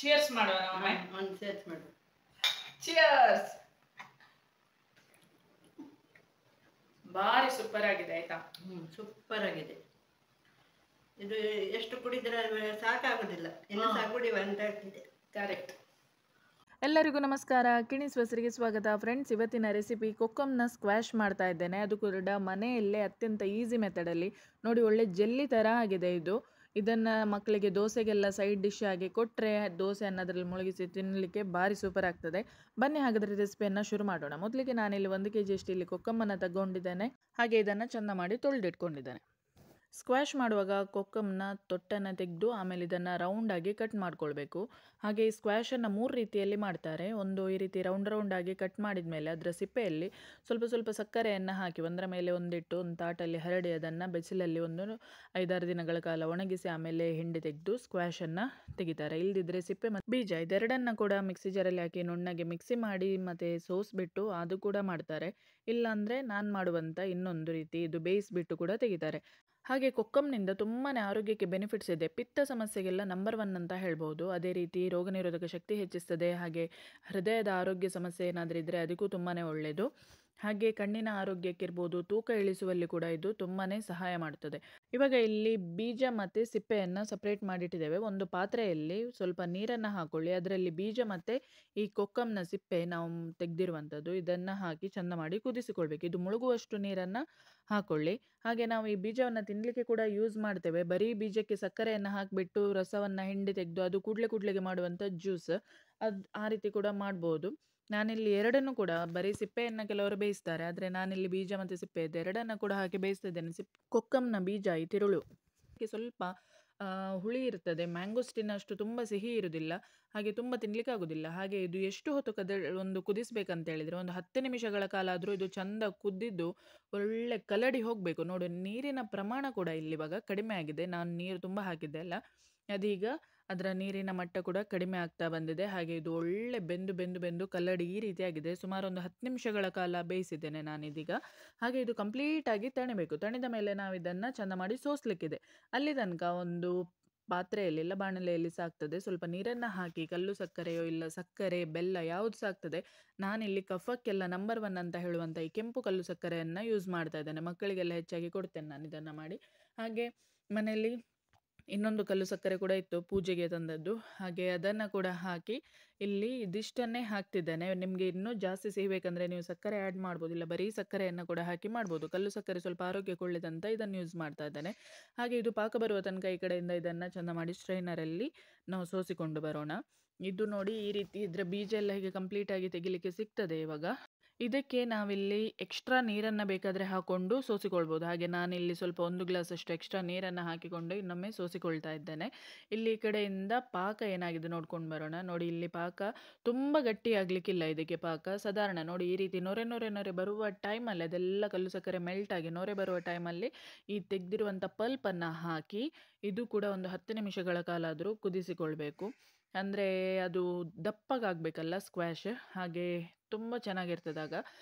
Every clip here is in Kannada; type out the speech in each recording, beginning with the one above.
ಚಿಯರ್ಸ್ ಮಾಡುವ ಒಮ್ಮೆ. ಒಂದು ಸೇರ್ಸ್ ಮಾಡು. ಚಿಯರ್ಸ್. ಭಾರಿ ಸೂಪರ್ ಆಗಿದೆ ಆಯ್ತಾ. ಸೂಪರ್ ಆಗಿದೆ. ಇದು ಎಷ್ಟು ಕುಡಿದ್ರೆ ಸಾಕಾಗುದಿಲ್ಲ, ಇನ್ನು ಸಹ ಕುಡಿಯುವ ಅಂತ ಆಗ್ತಿದೆ. ಕರೆಕ್ಟ್. ಎಲ್ಲರಿಗೂ ನಮಸ್ಕಾರ, ಕಿಣಿಸ್ ಬಸರಿಗೆ ಸ್ವಾಗತ. ಫ್ರೆಂಡ್ಸ್, ಇವತ್ತಿನ ರೆಸಿಪಿ ಕೊಕ್ಕಂನ ಸ್ಕ್ವಾಶ್ ಮಾಡ್ತಾ ಇದ್ದೇನೆ. ಅದು ಕೂಡ ಮನೆಯಲ್ಲೇ ಅತ್ಯಂತ ಈಸಿ ಮೆಥಡಲ್ಲಿ. ನೋಡಿ, ಒಳ್ಳೆ ಜೆಲ್ಲಿ ಥರ ಆಗಿದೆ ಇದು. ಇದನ್ನು ಮಕ್ಕಳಿಗೆ ದೋಸೆಗೆಲ್ಲ ಸೈಡ್ ಡಿಶ್ ಆಗಿ ಕೊಟ್ಟರೆ ದೋಸೆ ಅನ್ನೋದ್ರಲ್ಲಿ ಮುಳುಗಿಸಿ ತಿನ್ನಲಿಕ್ಕೆ ಭಾರಿ ಸೂಪರ್ ಆಗ್ತದೆ. ಬನ್ನಿ ಹಾಗಾದರೆ ರೆಸಿಪಿಯನ್ನು ಶುರು ಮಾಡೋಣ. ಮೊದಲಿಗೆ ನಾನಿಲ್ಲಿ 1 kg ಅಷ್ಟು ಇಲ್ಲಿ ಕೊಕ್ಕಮ್ಮನ್ನು ತಗೊಂಡಿದ್ದೇನೆ. ಹಾಗೆ ಇದನ್ನು ಚೆಂದ ಮಾಡಿ ತೊಳೆದಿಟ್ಕೊಂಡಿದ್ದೇನೆ. ಸ್ಕ್ವಾಶ್ ಮಾಡುವಾಗ ಕೊಕ್ಕಮ್ನ ತೊಟ್ಟನ್ನು ತೆಗೆದು ಆಮೇಲೆ ಇದನ್ನು ರೌಂಡಾಗಿ ಕಟ್ ಮಾಡ್ಕೊಳ್ಬೇಕು. ಹಾಗೆ ಈ ಸ್ಕ್ವಾಶನ್ನು 3 ರೀತಿಯಲ್ಲಿ ಮಾಡ್ತಾರೆ. ಒಂದು ಈ ರೀತಿ ರೌಂಡಾಗಿ ಕಟ್ ಮಾಡಿದ ಮೇಲೆ ಅದರ ಸಿಪ್ಪೆಯಲ್ಲಿ ಸ್ವಲ್ಪ ಸಕ್ಕರೆಯನ್ನು ಹಾಕಿ ಒಂದರ ಮೇಲೆ ಒಂದಿಟ್ಟು ಒಂದು ತಾಟಲ್ಲಿ ಹರಡಿ ಅದನ್ನು ಬಿಸಿಲಲ್ಲಿ ಒಂದು 5-6 ದಿನಗಳ ಕಾಲ ಒಣಗಿಸಿ ಆಮೇಲೆ ಹಿಂಡಿ ತೆಗೆದು ಸ್ಕ್ವಾಶನ್ನು ತೆಗಿತಾರೆ. ಇಲ್ಲದಿದ್ದರೆ ಸಿಪ್ಪೆ ಮತ್ತು ಬೀಜ ಇದೆರಡನ್ನು ಕೂಡ ಮಿಕ್ಸಿ ಜಾರಲ್ಲಿ ಹಾಕಿ ನುಣ್ಣಗೆ ಮಿಕ್ಸಿ ಮಾಡಿ ಮತ್ತು ಸೋಸ್ಬಿಟ್ಟು ಅದು ಕೂಡ ಮಾಡ್ತಾರೆ. ಇಲ್ಲಾಂದರೆ ನಾನು ಮಾಡುವಂಥ ಇನ್ನೊಂದು ರೀತಿ, ಇದು ಬೇಯಿಸಿಬಿಟ್ಟು ಕೂಡ ತೆಗಿತಾರೆ. ಹಾಗೆ ಕೊಕ್ಕಂನಿಂದ ತುಂಬಾ ಆರೋಗ್ಯಕ್ಕೆ ಬೆನಿಫಿಟ್ಸ್ ಇದೆ. ಪಿತ್ತ ಸಮಸ್ಯೆಗೆಲ್ಲ ನಂಬರ್ 1 ಅಂತ ಹೇಳ್ಬೋದು. ಅದೇ ರೀತಿ ರೋಗ ನಿರೋಧಕ ಶಕ್ತಿ ಹೆಚ್ಚಿಸ್ತದೆ. ಹಾಗೆ ಹೃದಯದ ಆರೋಗ್ಯ ಸಮಸ್ಯೆ ಏನಾದರೂ ಇದ್ದರೆ ಅದಕ್ಕೂ ತುಂಬಾ ಒಳ್ಳೆಯದು. ಹಾಗೆ ಕಣ್ಣಿನ ಆರೋಗ್ಯಕ್ಕಿರ್ಬೋದು, ತೂಕ ಇಳಿಸುವಲ್ಲಿ ಕೂಡ ಇದು ತುಂಬಾ ಸಹಾಯ ಮಾಡ್ತದೆ. ಇವಾಗ ಇಲ್ಲಿ ಬೀಜ ಮತ್ತು ಸಿಪ್ಪೆಯನ್ನು ಸಪ್ರೇಟ್ ಮಾಡಿಟ್ಟಿದ್ದೇವೆ. ಒಂದು ಪಾತ್ರೆಯಲ್ಲಿ ಸ್ವಲ್ಪ ನೀರನ್ನು ಹಾಕ್ಕೊಳ್ಳಿ. ಅದರಲ್ಲಿ ಬೀಜ ಮತ್ತು ಈ ಕೊಕ್ಕಂನ ಸಿಪ್ಪೆ ನಾವು ತೆಗೆದಿರುವಂಥದ್ದು ಇದನ್ನು ಹಾಕಿ ಚೆಂದ ಮಾಡಿ ಕುದಿಸಿಕೊಳ್ಬೇಕು. ಇದು ಮುಳುಗುವಷ್ಟು ನೀರನ್ನು ಹಾಕ್ಕೊಳ್ಳಿ. ಹಾಗೆ ನಾವು ಈ ಬೀಜವನ್ನು ತಿನ್ನಲಿಕ್ಕೆ ಕೂಡ ಯೂಸ್ ಮಾಡ್ತೇವೆ. ಬರೀ ಬೀಜಕ್ಕೆ ಸಕ್ಕರೆಯನ್ನು ಹಾಕಿಬಿಟ್ಟು ರಸವನ್ನು ಹಿಂಡಿ ತೆಗೆದು ಅದು ಕೂಡ್ಲೆಗೆ ಮಾಡುವಂಥ ಜ್ಯೂಸ್, ಆ ರೀತಿ ಕೂಡ ಮಾಡ್ಬೋದು. ನಾನಿಲ್ಲಿ ಎರಡನ್ನೂ ಕೂಡ, ಬರೀ ಸಿಪ್ಪೆಯನ್ನು ಕೆಲವರು ಬೇಯಿಸ್ತಾರೆ, ಆದರೆ ನಾನಿಲ್ಲಿ ಬೀಜ ಮತ್ತು ಸಿಪ್ಪೆ ಎರಡನ್ನು ಕೂಡ ಹಾಕಿ ಬೇಯಿಸ್ತಿದ್ದೇನೆ. ಕೊಕ್ಕಂನ ಬೀಜ ಈ ತಿರುಳು ಸ್ವಲ್ಪ ಹುಳಿ ಇರ್ತದೆ. ಮ್ಯಾಂಗೋಸ್ಟಿನ್ ಅಷ್ಟು ತುಂಬ ಸಿಹಿ ಇರುವುದಿಲ್ಲ, ಹಾಗೆ ತುಂಬ ತಿನ್ನಲಿಕ್ಕೆ ಆಗೋದಿಲ್ಲ. ಹಾಗೆ ಇದು ಎಷ್ಟು ಹೊತ್ತು ಕುದಿಸ್ಬೇಕಂತ ಹೇಳಿದರೆ ಒಂದು 10 ನಿಮಿಷಗಳ ಕಾಲ ಆದರೂ ಇದು ಚೆಂದ ಕುದ್ದಿದ್ದು ಒಳ್ಳೆ ಕಲಡಿ ಹೋಗಬೇಕು. ನೋಡಿ, ನೀರಿನ ಪ್ರಮಾಣ ಕೂಡ ಇಲ್ಲಿ ಇವಾಗ ಕಡಿಮೆ ಆಗಿದೆ. ನಾನು ನೀರು ತುಂಬ ಹಾಕಿದ್ದೆ ಅಲ್ಲ, ಅದೀಗ ಅದರ ನೀರಿನ ಮಟ್ಟ ಕೂಡ ಕಡಿಮೆ ಆಗ್ತಾ ಬಂದಿದೆ. ಹಾಗೆ ಇದು ಒಳ್ಳೆ ಬೆಂದು ಕಲ್ಲಡಿ ಈ ರೀತಿಯಾಗಿದೆ. ಸುಮಾರು ಒಂದು 10 ನಿಮಿಷಗಳ ಕಾಲ ಬೇಯಿಸಿದ್ದೇನೆ ನಾನಿದೀಗ. ಹಾಗೆ ಇದು ಕಂಪ್ಲೀಟಾಗಿ ತಣಿಬೇಕು. ತಣಿದ ಮೇಲೆ ನಾವು ಇದನ್ನು ಚೆಂದ ಮಾಡಿ ಸೋಸಲಿಕ್ಕಿದೆ. ಅಲ್ಲಿ ತನಕ ಒಂದು ಪಾತ್ರೆಯಲ್ಲಿ ಇಲ್ಲ ಬಾಣಲೆಯಲ್ಲಿ ಸಾಕ್ತದೆ ಸ್ವಲ್ಪ ನೀರನ್ನು ಹಾಕಿ, ಕಲ್ಲು ಸಕ್ಕರೆಯೋ ಇಲ್ಲ ಸಕ್ಕರೆ ಬೆಲ್ಲ ಯಾವುದು ಸಾಕ್ತದೆ. ನಾನಿಲ್ಲಿ ಕಫಕ್ಕೆಲ್ಲ ನಂಬರ್ 1 ಅಂತ ಹೇಳುವಂಥ ಈ ಕೆಂಪು ಕಲ್ಲು ಸಕ್ಕರೆಯನ್ನು ಯೂಸ್ ಮಾಡ್ತಾ ಇದ್ದೇನೆ. ಮಕ್ಕಳಿಗೆಲ್ಲ ಹೆಚ್ಚಾಗಿ ಕೊಡ್ತೇನೆ ನಾನು ಇದನ್ನು ಮಾಡಿ. ಹಾಗೆ ಮನೆಯಲ್ಲಿ ಇನ್ನೊಂದು ಕಲ್ಲು ಸಕ್ಕರೆ ಕೂಡ ಇತ್ತು, ಪೂಜೆಗೆ ತಂದದ್ದು. ಹಾಗೆ ಅದನ್ನು ಕೂಡ ಹಾಕಿ ಇಲ್ಲಿ ಇದಿಷ್ಟನ್ನೇ ಹಾಕ್ತಿದ್ದೇನೆ. ನಿಮಗೆ ಇನ್ನೂ ಜಾಸ್ತಿ ಸಿಗಬೇಕಂದ್ರೆ ನೀವು ಸಕ್ಕರೆ ಆ್ಯಡ್ ಮಾಡ್ಬೋದು, ಇಲ್ಲ ಬರೀ ಸಕ್ಕರೆಯನ್ನು ಕೂಡ ಹಾಕಿ ಮಾಡ್ಬೋದು. ಕಲ್ಲು ಸಕ್ಕರೆ ಸ್ವಲ್ಪ ಆರೋಗ್ಯಕ್ಕೆ ಒಳ್ಳೆದಂತ ಇದನ್ನು ಯೂಸ್ ಮಾಡ್ತಾ ಇದ್ದೇನೆ. ಹಾಗೆ ಇದು ಪಾಕ ಬರುವ ತನಕ ಈ ಕಡೆಯಿಂದ ಇದನ್ನು ಚೆಂದ ಮಾಡಿ ಸ್ಟ್ರೈನರಲ್ಲಿ ನಾವು ಸೋಸಿಕೊಂಡು ಬರೋಣ. ಇದು ನೋಡಿ, ಈ ರೀತಿ ಇದರ ಬೀಜ ಎಲ್ಲ ಹೀಗೆ ಕಂಪ್ಲೀಟಾಗಿ ತೆಗಿಲಿಕ್ಕೆ ಸಿಗ್ತದೆ. ಇವಾಗ ಇದಕ್ಕೆ ನಾವಿಲ್ಲಿ ಎಕ್ಸ್ಟ್ರಾ ನೀರನ್ನು ಬೇಕಾದರೆ ಹಾಕ್ಕೊಂಡು ಸೋಸಿಕೊಳ್ಬೋದು. ಹಾಗೆ ನಾನಿಲ್ಲಿ ಸ್ವಲ್ಪ 1 ಗ್ಲಾಸ್ ಅಷ್ಟು ಎಕ್ಸ್ಟ್ರಾ ನೀರನ್ನು ಹಾಕಿಕೊಂಡು ಇನ್ನೊಮ್ಮೆ ಸೋಸಿಕೊಳ್ತಾ ಇದ್ದೇನೆ. ಇಲ್ಲಿ ಈ ಕಡೆಯಿಂದ ಪಾಕ ಏನಾಗಿದೆ ನೋಡ್ಕೊಂಡು ಬರೋಣ. ನೋಡಿ, ಇಲ್ಲಿ ಪಾಕ ತುಂಬ ಗಟ್ಟಿ ಆಗಲಿಕ್ಕಿಲ್ಲ. ಇದಕ್ಕೆ ಪಾಕ ಸಾಧಾರಣ ನೋಡಿ, ಈ ರೀತಿ ನೊರೆ ಬರುವ ಟೈಮಲ್ಲಿ ಅದೆಲ್ಲ ಕಲ್ಲು ಸಕ್ಕರೆ ಮೆಲ್ಟ್ ಆಗಿ ನೊರೆ ಬರುವ ಟೈಮಲ್ಲಿ ಈ ತೆಗೆದಿರುವಂಥ ಪಲ್ಪನ್ನು ಹಾಕಿ ಇದು ಕೂಡ ಒಂದು 10 ನಿಮಿಷಗಳ ಕಾಲ ಆದರೂ ಕುದಿಸಿಕೊಳ್ಬೇಕು. ಅಂದರೆ ಅದು ದಪ್ಪಗಾಗಬೇಕಲ್ಲ ಸ್ಕ್ವಾಶ್, ಹಾಗೆ ತುಂಬ ಚೆನ್ನಾಗಿರ್ತದೆ ಆಗ.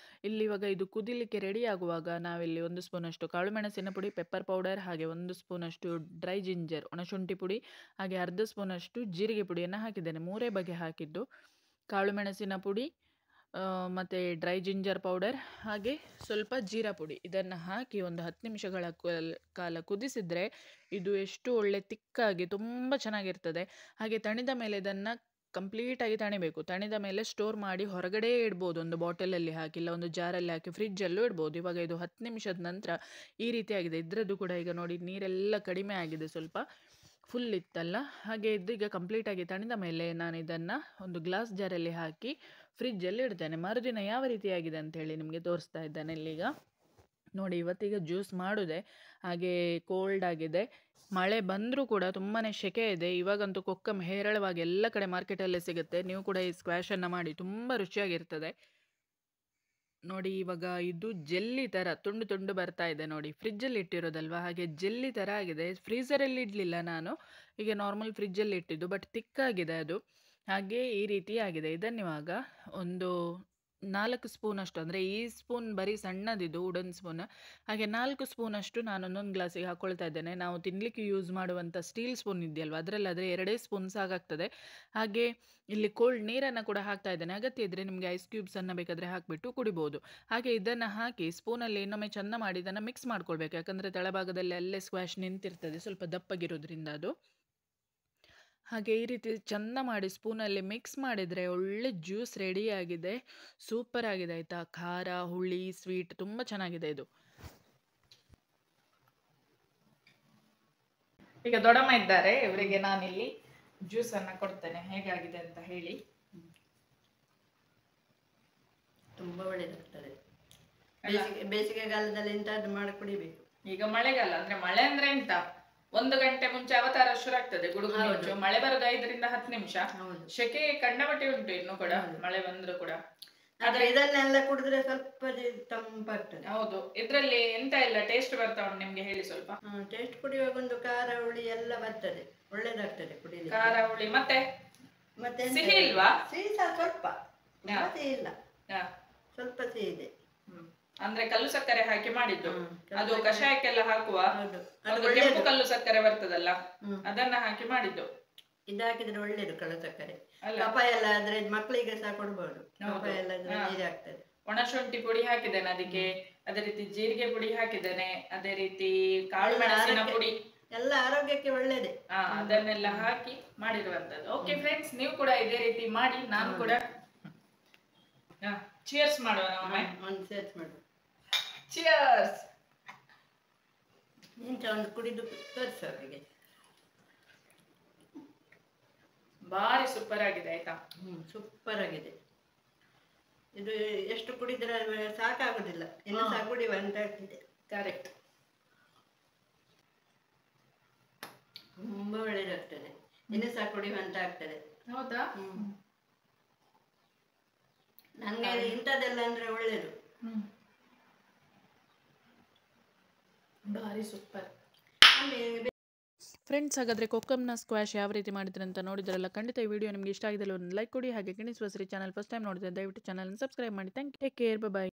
ಇಲ್ಲಿ ಇವಾಗ ಇದು ಕುದಿಲಿಕ್ಕೆ ರೆಡಿ ಆಗುವಾಗ ನಾವಿಲ್ಲಿ 1 ಸ್ಪೂನಷ್ಟು ಕಾಳು ಮೆಣಸಿನ ಪುಡಿ, ಪೆಪ್ಪರ್ ಪೌಡರ್, ಹಾಗೆ 1 ಸ್ಪೂನಷ್ಟು ಡ್ರೈ ಜಿಂಜರ್ ಒಣಶುಂಠಿ ಪುಡಿ, ಹಾಗೆ ಅರ್ಧ ಸ್ಪೂನಷ್ಟು ಜೀರಿಗೆ ಪುಡಿಯನ್ನು ಹಾಕಿದ್ದೇನೆ. 3 ಬಗೆ ಹಾಕಿದ್ದು, ಕಾಳು ಮೆಣಸಿನ ಪುಡಿ ಮತ್ತು ಡ್ರೈ ಜಿಂಜರ್ ಪೌಡರ್, ಹಾಗೆ ಸ್ವಲ್ಪ ಜೀರಾ ಪುಡಿ. ಇದನ್ನು ಹಾಕಿ ಒಂದು 10 ನಿಮಿಷಗಳ ಕಾಲ ಕುದಿಸಿದರೆ ಇದು ಎಷ್ಟು ಒಳ್ಳೆ ತಿಕ್ಕಾಗಿ ತುಂಬ ಚೆನ್ನಾಗಿರ್ತದೆ. ಹಾಗೆ ತಣಿದ ಮೇಲೆ ಇದನ್ನು ಕಂಪ್ಲೀಟಾಗಿ ತಣಿಬೇಕು. ತಣಿದ ಮೇಲೆ ಸ್ಟೋರ್ ಮಾಡಿ ಹೊರಗಡೆ ಇಡ್ಬೋದು, ಒಂದು ಬಾಟಲಲ್ಲಿ ಹಾಕಿ ಇಲ್ಲ ಒಂದು ಜಾರಲ್ಲಿ ಹಾಕಿ ಫ್ರಿಜ್ಜಲ್ಲೂ ಇಡ್ಬೋದು. ಇವಾಗ ಇದು 10 ನಿಮಿಷದ ನಂತರ ಈ ರೀತಿಯಾಗಿದೆ. ಇದರದ್ದು ಕೂಡ ಈಗ ನೋಡಿ ನೀರೆಲ್ಲ ಕಡಿಮೆ ಆಗಿದೆ, ಸ್ವಲ್ಪ ಫುಲ್ ಇತ್ತಲ್ಲ. ಹಾಗೆ ಇದೀಗ ಕಂಪ್ಲೀಟಾಗಿ ತಣಿದ ಮೇಲೆ ನಾನು ಇದನ್ನು ಒಂದು ಗ್ಲಾಸ್ ಜಾರಲ್ಲಿ ಹಾಕಿ ಫ್ರಿಜ್ಜಲ್ಲಿ ಇಡ್ತೇನೆ. ಮರುದಿನ ಯಾವ ರೀತಿಯಾಗಿದೆ ಅಂಥೇಳಿ ನಿಮಗೆ ತೋರಿಸ್ತಾ ಇದ್ದೇನೆ ಇಲ್ಲೀಗ. ನೋಡಿ, ಇವತ್ತೀಗ ಜ್ಯೂಸ್ ಮಾಡೋದೆ, ಹಾಗೆ ಕೋಲ್ಡ್ ಆಗಿದೆ. ಮಳೆ ಬಂದರೂ ಕೂಡ ತುಂಬಾ ಸೆಕೆ ಇದೆ. ಇವಾಗಂತೂ ಕೊಕ್ಕಮ್ ಹೇರಳವಾಗಿ ಎಲ್ಲ ಕಡೆ ಮಾರ್ಕೆಟಲ್ಲೇ ಸಿಗುತ್ತೆ. ನೀವು ಕೂಡ ಈ ಸ್ಕ್ವಾಶನ್ನು ಮಾಡಿ, ತುಂಬ ರುಚಿಯಾಗಿರ್ತದೆ. ನೋಡಿ, ಇವಾಗ ಇದು ಜೆಲ್ಲಿ ಥರ ತುಂಡು ಬರ್ತಾ ಇದೆ. ನೋಡಿ, ಫ್ರಿಜ್ಜಲ್ಲಿ ಇಟ್ಟಿರೋದಲ್ವ, ಹಾಗೆ ಜೆಲ್ಲಿ ಥರ ಆಗಿದೆ. ಫ್ರೀಝರಲ್ಲಿ ಇಡಲಿಲ್ಲ ನಾನು, ಹೀಗೆ ನಾರ್ಮಲ್ ಫ್ರಿಜ್ಜಲ್ಲಿ ಇಟ್ಟಿದ್ದು, ಬಟ್ ತಿಕ್ಕಾಗಿದೆ ಅದು. ಹಾಗೆ ಈ ರೀತಿ ಆಗಿದೆ. ಇದನ್ನಿವಾಗ ಒಂದು 4 ಸ್ಪೂನಷ್ಟು, ಅಂದರೆ ಈ ಸ್ಪೂನ್ ಬರೀ ಸಣ್ಣದಿದು ವುಡನ್ ಸ್ಪೂನ್, ಹಾಗೆ 4 ಸ್ಪೂನಷ್ಟು ನಾನು ಒಂದೊಂದು ಗ್ಲಾಸಿಗೆ ಹಾಕ್ಕೊಳ್ತಾ ಇದ್ದೇನೆ. ನಾವು ತಿನ್ನಲಿಕ್ಕೆ ಯೂಸ್ ಮಾಡುವಂಥ ಸ್ಟೀಲ್ ಸ್ಪೂನ್ ಇದೆಯಲ್ವ, ಅದರಲ್ಲಾದರೆ 2 ಸ್ಪೂನ್ ಸಾಕಾಗ್ತದೆ. ಹಾಗೆ ಇಲ್ಲಿ ಕೋಲ್ಡ್ ನೀರನ್ನು ಕೂಡ ಹಾಕ್ತಾ ಇದ್ದೇನೆ. ಅಗತ್ಯ ಇದ್ದರೆ ನಿಮಗೆ ಐಸ್ ಕ್ಯೂಬ್ಸನ್ನು ಬೇಕಾದರೆ ಹಾಕಿಬಿಟ್ಟು ಕುಡಿಬೋದು. ಹಾಗೆ ಇದನ್ನು ಹಾಕಿ ಸ್ಪೂನಲ್ಲಿ ಇನ್ನೊಮ್ಮೆ ಚೆಂದ ಮಾಡಿ ಇದನ್ನು ಮಿಕ್ಸ್ ಮಾಡ್ಕೊಳ್ಬೇಕು, ಯಾಕಂದರೆ ತಳಭಾಗದಲ್ಲಿ ಅಲ್ಲೇ ಸ್ಕ್ವಾಶ್ ನಿಂತಿರ್ತದೆ, ಸ್ವಲ್ಪ ದಪ್ಪಗಿರೋದ್ರಿಂದ ಅದು. ಹಾಗೆ ಈ ರೀತಿ ಚೆಂದ ಮಾಡಿ ಸ್ಪೂನಲ್ಲಿ ಮಿಕ್ಸ್ ಮಾಡಿದರೆ ಒಳ್ಳೆ ಜ್ಯೂಸ್ ರೆಡಿಯಾಗಿದೆ. ಸೂಪರ್ ಆಗಿದೆ ಆಯಿತಾ. ಖಾರ, ಹುಳಿ, ಸ್ವೀಟ್ ತುಂಬ ಚೆನ್ನಾಗಿದೆ ಇದು. ಈಗ ದೊಡ್ಡಮ್ಮ ಇದ್ದಾರೆ, ಇವರಿಗೆ ನಾನಿಲ್ಲಿ ಜ್ಯೂಸ್ ಅನ್ನ ಕೊಡ್ತೇನೆ, ಹೇಗಾಗಿದೆ ಅಂತ ಹೇಳಿ. ತುಂಬಾ ಒಳ್ಳೇದಾಗ್ತದೆ. ಬೇಸಿಗೆಗಾಲದಲ್ಲಿ ಎಂತಾದ್ರೂ ಮಾಡಿ ಕುಡಿಬೇಕು. ಈಗ ಮಳೆಗಾಲ ಅಂದ್ರೆ ಮಳೆ ಅಂದ್ರೆ ಎಂತ, 1 ಗಂಟೆ ಮುಂಚೆ ಅವತಾರ ಶುರು ಆಗ್ತದೆ, ಗುಡುಗು ಮಿಂಚು. ಮಳೆ ಬರೋದು 5 ರಿಂದ 10 ನಿಮಿಷ. ಸೆಕೆ ಕಂಡಪಟ್ಟೆ ಉಂಟು ಇನ್ನು ಕೂಡ, ಮಳೆ ಬಂದ್ರು ಕೂಡ. ಆದ್ರೆ ಇದನ್ನೆಲ್ಲ ಕುಡಿದ್ರೆ ಸ್ವಲ್ಪ ತಂಪಾಗ್ತದೆ. ಹೌದು, ಇದ್ರಲ್ಲಿ ಎಂತ ಇಲ್ಲ, ಟೇಸ್ಟ್ ಬರ್ತಾ ಉಂಟು ನಿಮ್ಗೆ, ಹೇಳಿ ಸ್ವಲ್ಪ. ಟೇಸ್ಟ್ ಕುಡಿಯುವಾಗ ಒಂದು ಖಾರ ಹುಳಿ ಎಲ್ಲ ಬರ್ತದೆ, ಒಳ್ಳೇದಾಗ್ತದೆ ಕುಡಿಲಿಕ್ಕೆ. ಖಾರ ಹುಳಿ ಮತ್ತೆ ಸಿಹಿ ಇಲ್ವಾ? ಸಿಹಿ ಸಹ ಸ್ವಲ್ಪ, ಸಿಹಿ ಇಲ್ಲ, ಸ್ವಲ್ಪ ಸಿಹಿ ಇದೆ. ಅಂದ್ರೆ ಕಲ್ಲು ಸಕ್ಕರೆ ಹಾಕಿ ಮಾಡಿದ್ದು, ಅದು ಕಷಾಯಕ್ಕೆಲ್ಲ ಹಾಕುವ ಕೆಂಪು ಕಲ್ಲು ಸಕ್ಕರೆ ಬರ್ತದಲ್ಲ, ಅದನ್ನ ಹಾಕಿ ಮಾಡಿದ್ದು. ಇದು ಹಾಕಿದ್ರೆ ಒಳ್ಳೇದು ಕಲ್ಲು ಸಕ್ಕರೆ. ಕಫ ಎಲ್ಲ ಆದ್ರೆ ಮಕ್ಕಳಿಗೆ ಸಹ ಕೊಡ್ಬೋದು. ಕಫ ಎಲ್ಲ ನೀರೇ ಆಗ್ತದೆ. ಒಣ ಶುಂಠಿ ಪುಡಿ ಹಾಕಿದ್ದೇನೆ ಅದಕ್ಕೆ, ಅದೇ ರೀತಿ ಜೀರಿಗೆ ಪುಡಿ ಹಾಕಿದ್ದೇನೆ, ಅದೇ ರೀತಿ ಕಾಳು ಮೆಣಸಿನ ಪುಡಿ, ಎಲ್ಲ ಆರೋಗ್ಯಕ್ಕೆ ಒಳ್ಳೇದೆ. ಅದನ್ನೆಲ್ಲ ಹಾಕಿ ಮಾಡಿರುವಂತದ್ದು. ಓಕೆ ಫ್ರೆಂಡ್ಸ್, ನೀವು ಕೂಡ ಇದೇ ರೀತಿ ಮಾಡಿ, ನಾನು ಕೂಡ ಚಿಯರ್ಸ್ ಮಾಡುವ. ಒಂದು ಸೇರ್ಸ್ ಮಾಡು. ಚಿಯರ್ಸ್. ಇಂಥ ಒಂದು ಕುಡಿದು ತೋರಿಸು ಅವರಿಗೆ. ಭಾರಿ ಸೂಪರ್ ಆಗಿದೆ ಆಯ್ತಾ. ಸೂಪರ್ ಆಗಿದೆ. ಇದು ಎಷ್ಟು ಕುಡಿದ್ರೆ ಸಾಕಾಗುದಿಲ್ಲ, ಇನ್ನು ಸಹ ಕುಡಿಯುವ ಅಂತ ಆಗ್ತಿದೆ. ಕರೆಕ್ಟ್. ತುಂಬಾ ಒಳ್ಳೇದಾಗ್ತದೆ, ಇನ್ನು ಸಹ ಕುಡಿಯುವ ಅಂತ ಆಗ್ತದೆ. ಹೌದಾ? ನಂಗೆ ಇಂಥದ್ದೆಲ್ಲ ಅಂದ್ರೆ ಒಳ್ಳೇದು. ಭಾರಿ ಸೂಪರ್. ಫ್ರೆಂಡ್ಸ್, ಹಾಗಾದರೆ ಕೊಕ್ಕಂನ ಸ್ಕ್ವಾಶ್ ಯಾವ ರೀತಿ ಮಾಡಿದ್ರೆ ಅಂತ ನೋಡಿದ್ರಲ್ಲ. ಖಂಡಿತ ಈ ವಿಡಿಯೋ ನಿಮಗೆ ಇಷ್ಟ ಆಗಿದ್ದಲ್ಲಿ ಒಂದು ಲೈಕ್ ಕೊಡಿ. ಹಾಗೆ ಕಿಣಿಸ್ ಬಸರಿ ಚಾನಲ್ ಫಸ್ಟ್ ಟೈಮ್ ನೋಡಿದ್ರೆ ದಯವಿಟ್ಟು ಚಾನಲ್ನ ಸಬ್ಸ್ಕ್ರೈಬ್ ಮಾಡಿ. Thank you. Take care. Bye.